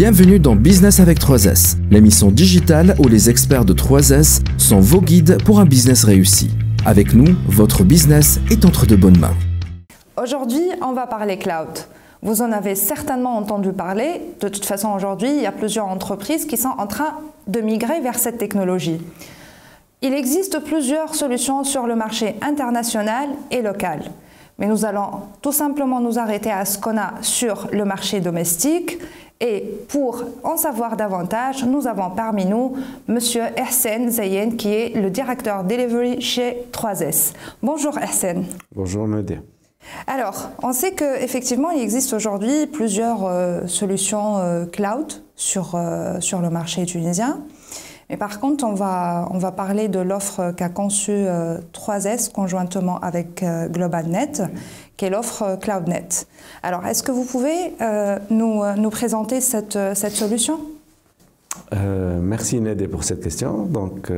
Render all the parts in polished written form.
Bienvenue dans Business avec 3S, l'émission digitale où les experts de 3S sont vos guides pour un business réussi. Avec nous, votre business est entre de bonnes mains. Aujourd'hui, on va parler cloud. Vous en avez certainement entendu parler. De toute façon, aujourd'hui, il y a plusieurs entreprises qui sont en train de migrer vers cette technologie. Il existe plusieurs solutions sur le marché international et local. Mais nous allons tout simplement nous arrêter à ce qu'on a sur le marché domestique. Et pour en savoir davantage, nous avons parmi nous M. Ehsen Zayen, qui est le directeur Delivery chez 3S. Bonjour Ehsen. Bonjour Nadia. Alors, on sait qu'effectivement, il existe aujourd'hui plusieurs solutions cloud sur le marché tunisien. Mais par contre, on va parler de l'offre qu'a conçue 3S conjointement avec GlobalNet, qui est l'offre CloudNet. Alors, est-ce que vous pouvez nous présenter cette solution ? Merci Nadia pour cette question. Donc,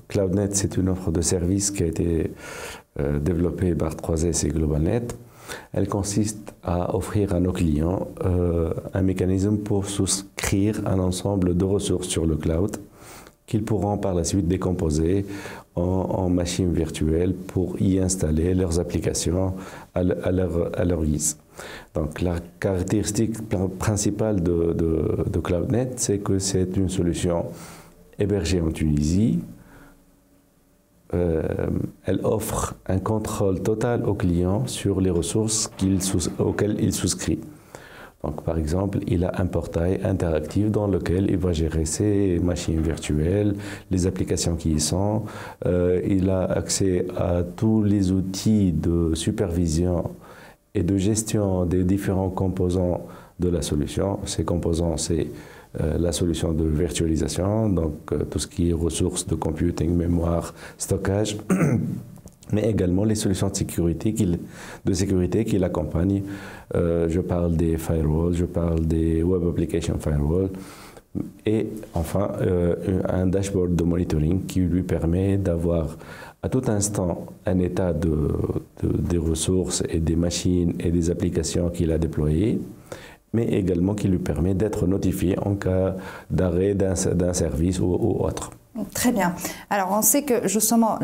CloudNet, c'est une offre de service qui a été développée par 3S et GlobalNet. Elle consiste à offrir à nos clients un mécanisme pour souscrire un ensemble de ressources sur le cloud qu'ils pourront par la suite décomposer en machines virtuelles pour y installer leurs applications à leur guise. Donc la caractéristique principale de CloudNet, c'est que c'est une solution hébergée en Tunisie. Elle offre un contrôle total au client sur les ressources auxquelles il souscrit. Donc, par exemple, il a un portail interactif dans lequel il va gérer ses machines virtuelles, les applications qui y sont. Il a accès à tous les outils de supervision et de gestion des différents composants de la solution. Ces composants, c'est la solution de virtualisation, donc tout ce qui est ressources de computing, mémoire, stockage, mais également les solutions de sécurité qui l'accompagnent. Je parle des firewalls, je parle des Web Application Firewall, et enfin un dashboard de monitoring qui lui permet d'avoir à tout instant un état des ressources et des machines et des applications qu'il a déployées, mais également qui lui permet d'être notifié en cas d'arrêt d'un service ou autre. Très bien. Alors, on sait que justement,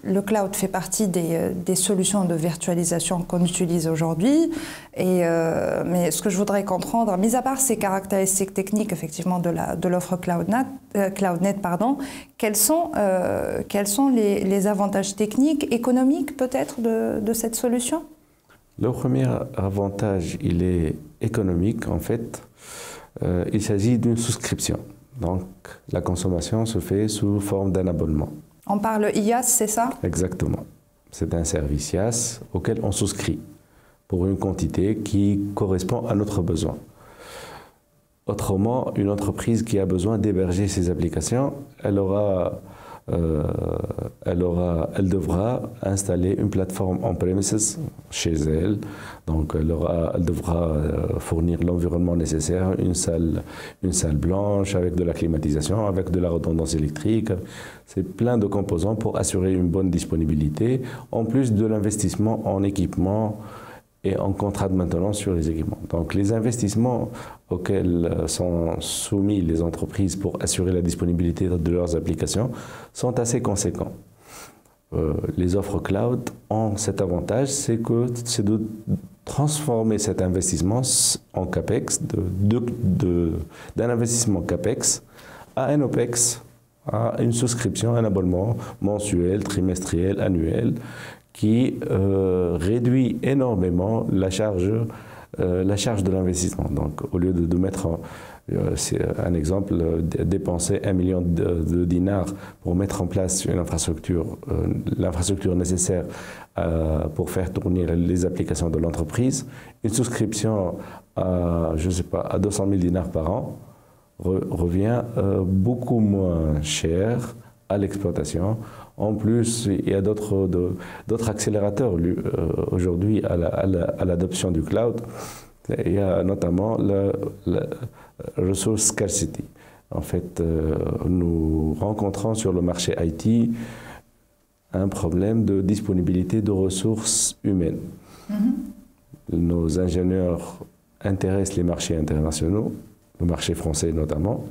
le cloud fait partie des solutions de virtualisation qu'on utilise aujourd'hui. Mais ce que je voudrais comprendre, mis à part ces caractéristiques techniques, effectivement, de l'offre CloudNet, quels sont les avantages techniques, économiques peut-être de cette solution ? Le premier avantage, il est économique, en fait. Il s'agit d'une souscription. Donc, la consommation se fait sous forme d'un abonnement. On parle IaaS, c'est ça? Exactement. C'est un service IaaS auquel on souscrit pour une quantité qui correspond à notre besoin. Autrement, une entreprise qui a besoin d'héberger ses applications, elle devra installer une plateforme on-premises chez elle. Donc, elle devra fournir l'environnement nécessaire, une salle blanche avec de la climatisation, avec de la redondance électrique. C'est plein de composants pour assurer une bonne disponibilité, en plus de l'investissement en équipement et en contrat de maintenance sur les équipements. Donc, les investissements auxquels sont soumis les entreprises pour assurer la disponibilité de leurs applications sont assez conséquents. Les offres cloud ont cet avantage, c'est de transformer cet investissement en CAPEX, d'un investissement CAPEX à un OPEX, à une souscription, un abonnement mensuel, trimestriel, annuel, qui réduit énormément la charge de l'investissement. Donc, au lieu de mettre, c'est un exemple, dépenser 1 million de dinars pour mettre en place une infrastructure, l'infrastructure nécessaire pour faire tourner les applications de l'entreprise, une souscription à, je sais pas, à 200 000 dinars par an revient beaucoup moins cher à l'exploitation. En plus, il y a d'autres accélérateurs aujourd'hui à l'adoption du cloud. Il y a notamment la resource scarcity. En fait, nous rencontrons sur le marché IT un problème de disponibilité de ressources humaines. Nos ingénieurs intéressent les marchés internationaux, le marché français notamment.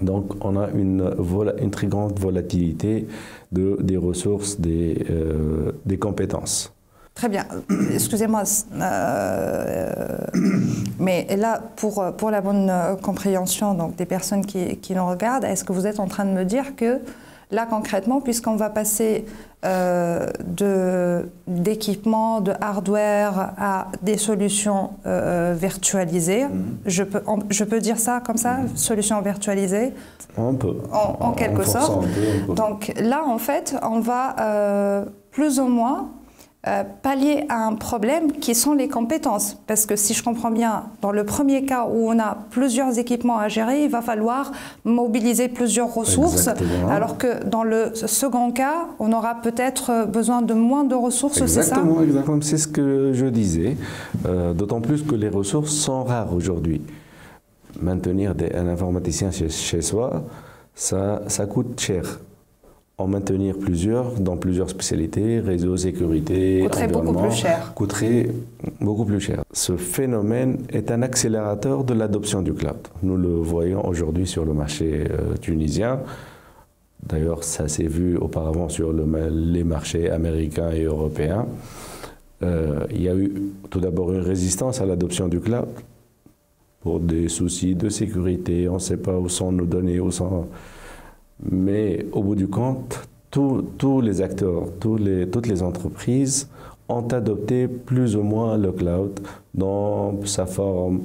Donc on a une très grande volatilité des ressources, des compétences. Très bien. Excusez-moi, mais là, pour la bonne compréhension donc, des personnes qui nous regardent, est-ce que vous êtes en train de me dire que là, concrètement, puisqu'on va passer d'équipements, de hardware à des solutions virtualisées, je peux dire ça comme ça, solutions virtualisées? On peut. En quelque sorte. Donc là, en fait, on va plus ou moins pallier à un problème qui sont les compétences. Parce que si je comprends bien, dans le premier cas où on a plusieurs équipements à gérer, il va falloir mobiliser plusieurs ressources. Exactement. Alors que dans le second cas, on aura peut-être besoin de moins de ressources, c'est ça? Exactement, c'est ce que je disais. D'autant plus que les ressources sont rares aujourd'hui. Maintenir un informaticien chez soi, ça coûte cher. En maintenir plusieurs, dans plusieurs spécialités, réseau, sécurité, environnement, coûterait beaucoup plus cher. Ce phénomène est un accélérateur de l'adoption du cloud. Nous le voyons aujourd'hui sur le marché tunisien. D'ailleurs, ça s'est vu auparavant sur les marchés américains et européens. Il y a eu tout d'abord une résistance à l'adoption du cloud pour des soucis de sécurité. On ne sait pas où sont nos données, Mais au bout du compte, tous les acteurs, toutes les entreprises ont adopté plus ou moins le cloud dans sa forme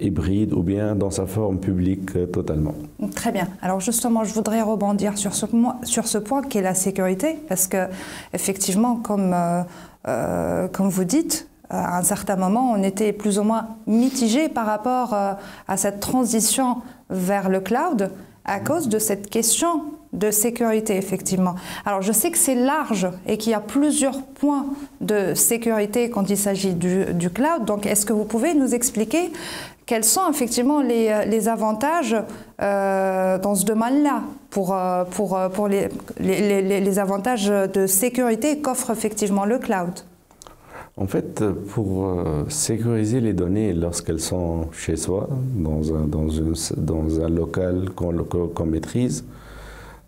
hybride ou bien dans sa forme publique totalement. Très bien. Alors justement, je voudrais rebondir sur ce point qui est la sécurité, parce que effectivement, comme vous dites, à un certain moment, on était plus ou moins mitigé par rapport à cette transition vers le cloud, à cause de cette question de sécurité, effectivement. Alors, je sais que c'est large et qu'il y a plusieurs points de sécurité quand il s'agit du cloud. Donc, est-ce que vous pouvez nous expliquer quels sont effectivement les avantages dans ce domaine-là pour les avantages de sécurité qu'offre effectivement le cloud? En fait, pour sécuriser les données lorsqu'elles sont chez soi, dans un local qu'on maîtrise,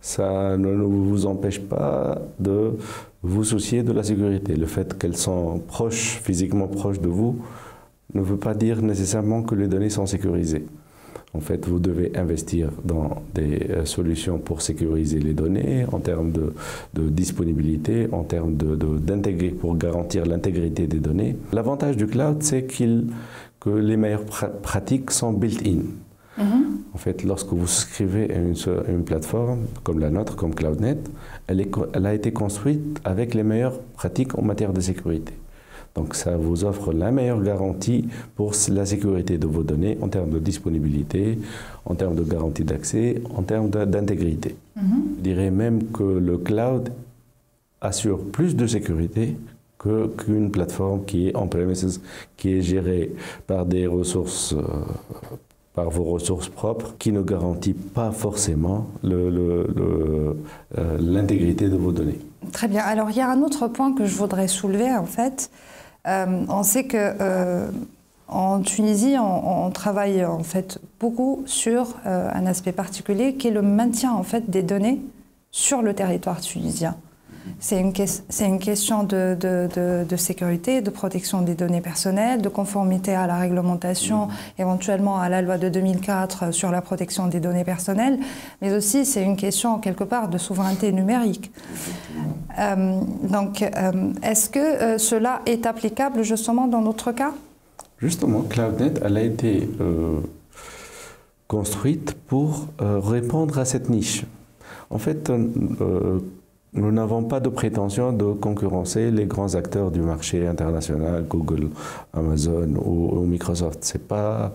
ça ne vous empêche pas de vous soucier de la sécurité. Le fait qu'elles sont physiquement proches de vous, ne veut pas dire nécessairement que les données sont sécurisées. En fait, vous devez investir dans des solutions pour sécuriser les données en termes de disponibilité, en termes d'intégrer pour garantir l'intégrité des données. L'avantage du cloud, c'est que les meilleures pratiques sont built-in. En fait, lorsque vous souscrivez à une plateforme comme la nôtre, comme CloudNet, elle a été construite avec les meilleures pratiques en matière de sécurité. Donc ça vous offre la meilleure garantie pour la sécurité de vos données en termes de disponibilité, en termes de garantie d'accès, en termes d'intégrité. Je dirais même que le cloud assure plus de sécurité qu'une plateforme qui est on-premises, qui est gérée par des ressources, par vos ressources propres, qui ne garantit pas forcément l'intégrité de vos données. Très bien. Alors il y a un autre point que je voudrais soulever en fait. On sait que en Tunisie, on travaille en fait beaucoup sur un aspect particulier qui est le maintien en fait des données sur le territoire tunisien. C'est une question de sécurité, de protection des données personnelles, de conformité à la réglementation, éventuellement à la loi de 2004 sur la protection des données personnelles, mais aussi c'est une question quelque part de souveraineté numérique. Donc, est-ce que cela est applicable justement dans notre cas? Justement, CloudNet, elle a été construite pour répondre à cette niche. En fait, nous n'avons pas de prétention de concurrencer les grands acteurs du marché international, Google, Amazon ou Microsoft. C'est pas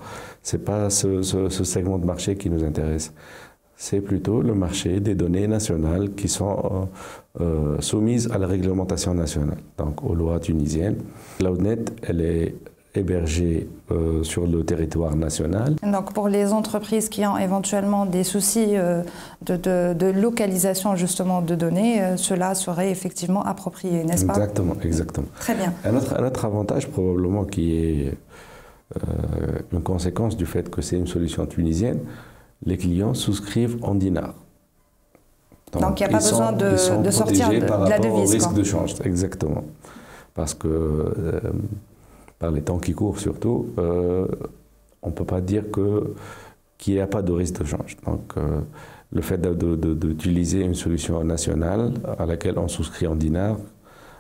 ce segment de marché qui nous intéresse. C'est plutôt le marché des données nationales qui sont soumises à la réglementation nationale, donc aux lois tunisiennes. CloudNet, elle est hébergée sur le territoire national. Donc pour les entreprises qui ont éventuellement des soucis de localisation justement de données, cela serait effectivement approprié, n'est-ce pas? Exactement, exactement. Très bien. Un autre avantage probablement qui est une conséquence du fait que c'est une solution tunisienne, les clients souscrivent en dinars. Donc il n'y a pas besoin de sortir de la devise. Au risque de change, exactement. Parce que par les temps qui courent surtout, on ne peut pas dire qu'il n'y a pas de risque de change. Donc le fait d'utiliser une solution nationale à laquelle on souscrit en dinars,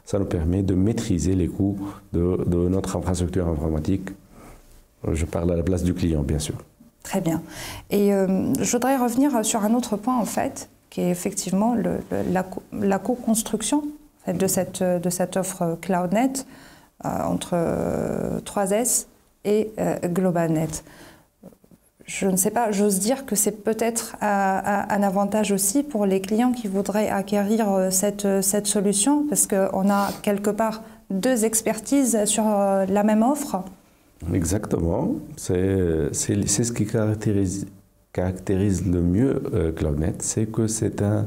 ça nous permet de maîtriser les coûts de notre infrastructure informatique. Je parle à la place du client, bien sûr. Très bien. Et je voudrais revenir sur un autre point, en fait, qui est effectivement la co-construction de cette offre CloudNet entre 3S et GlobalNet. Je ne sais pas, j'ose dire que c'est peut-être un avantage aussi pour les clients qui voudraient acquérir cette solution, parce qu'on a quelque part deux expertises sur la même offre. Exactement, c'est ce qui caractérise le mieux CloudNet, c'est que c'est un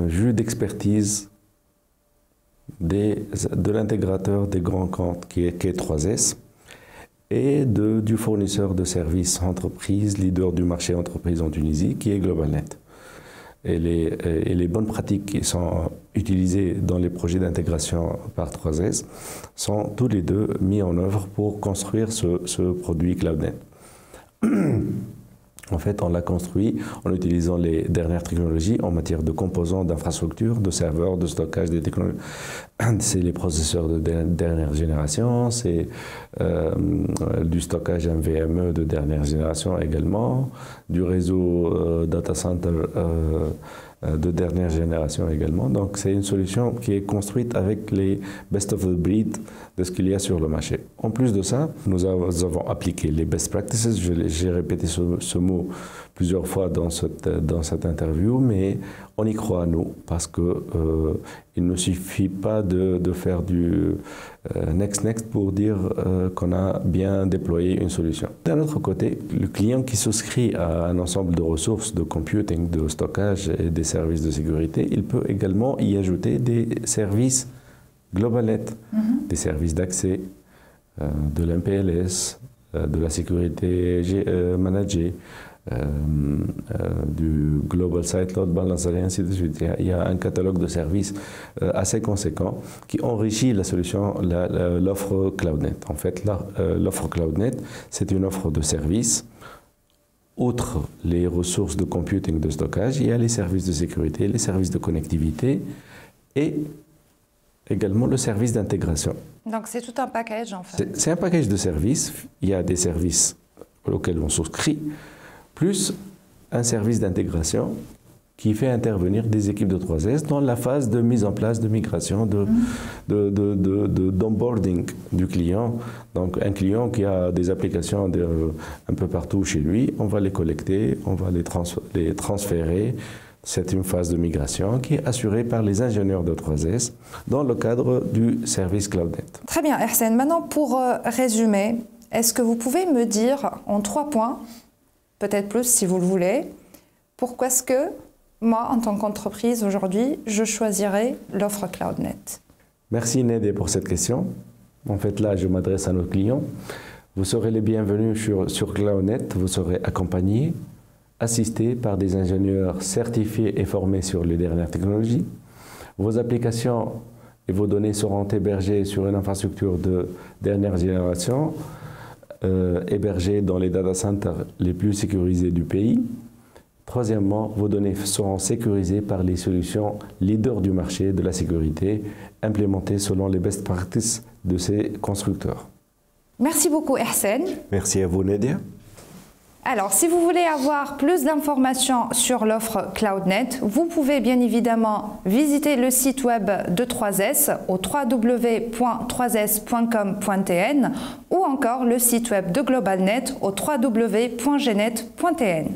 jeu d'expertise de l'intégrateur des grands comptes qui est 3S et du fournisseur de services entreprise, leader du marché entreprise en Tunisie, qui est GlobalNet. Et les bonnes pratiques qui sont utilisées dans les projets d'intégration par 3S sont tous les deux mis en œuvre pour construire ce produit CloudNet. En fait, on l'a construit en utilisant les dernières technologies en matière de composants, d'infrastructures, de serveurs, de stockage des technologies. C'est les processeurs de dernière génération, c'est du stockage NVMe de dernière génération également, du réseau data center de dernière génération également. Donc c'est une solution qui est construite avec les best of the breed de ce qu'il y a sur le marché. En plus de ça, nous avons appliqué les best practices. J'ai répété ce mot plusieurs fois dans cette interview, mais on y croit, nous, parce que il ne suffit pas de faire du next pour dire qu'on a bien déployé une solution. D'un autre côté, le client qui souscrit à un ensemble de ressources de computing, de stockage et des services de sécurité, il peut également y ajouter des services GlobalNet, des services d'accès, de l'MPLS, de la sécurité managée, du Global Site Load Balancer et ainsi de suite. Il y a un catalogue de services assez conséquent qui enrichit la solution, l'offre CloudNet. En fait, l'offre CloudNet, c'est une offre de services. Outre les ressources de computing, de stockage, il y a les services de sécurité, les services de connectivité et également le service d'intégration. Donc c'est tout un package en fait. C'est un package de services. Il y a des services auxquels on souscrit, plus un service d'intégration qui fait intervenir des équipes de 3S dans la phase de mise en place, de migration, d'onboarding du client. Donc un client qui a des applications un peu partout chez lui, on va les collecter, on va les transférer. C'est une phase de migration qui est assurée par les ingénieurs de 3S dans le cadre du service CloudNet. Très bien, Ersen. Maintenant, pour résumer, est-ce que vous pouvez me dire en 3 points, peut-être plus si vous le voulez, pourquoi est-ce que moi, en tant qu'entreprise aujourd'hui, je choisirais l'offre CloudNet? Merci Nédé pour cette question. En fait, là, je m'adresse à nos clients. Vous serez les bienvenus sur CloudNet, vous serez accompagnés, assistés par des ingénieurs certifiés et formés sur les dernières technologies. Vos applications et vos données seront hébergées sur une infrastructure de dernière génération, hébergées dans les data centers les plus sécurisés du pays. Troisièmement, vos données seront sécurisées par les solutions leaders du marché de la sécurité, implémentées selon les best practices de ces constructeurs. Merci beaucoup, Ersen. Merci à vous, Nadia. Alors, si vous voulez avoir plus d'informations sur l'offre CloudNet, vous pouvez bien évidemment visiter le site web de 3S au www.3s.com.tn ou encore le site web de GlobalNet au www.gnet.tn.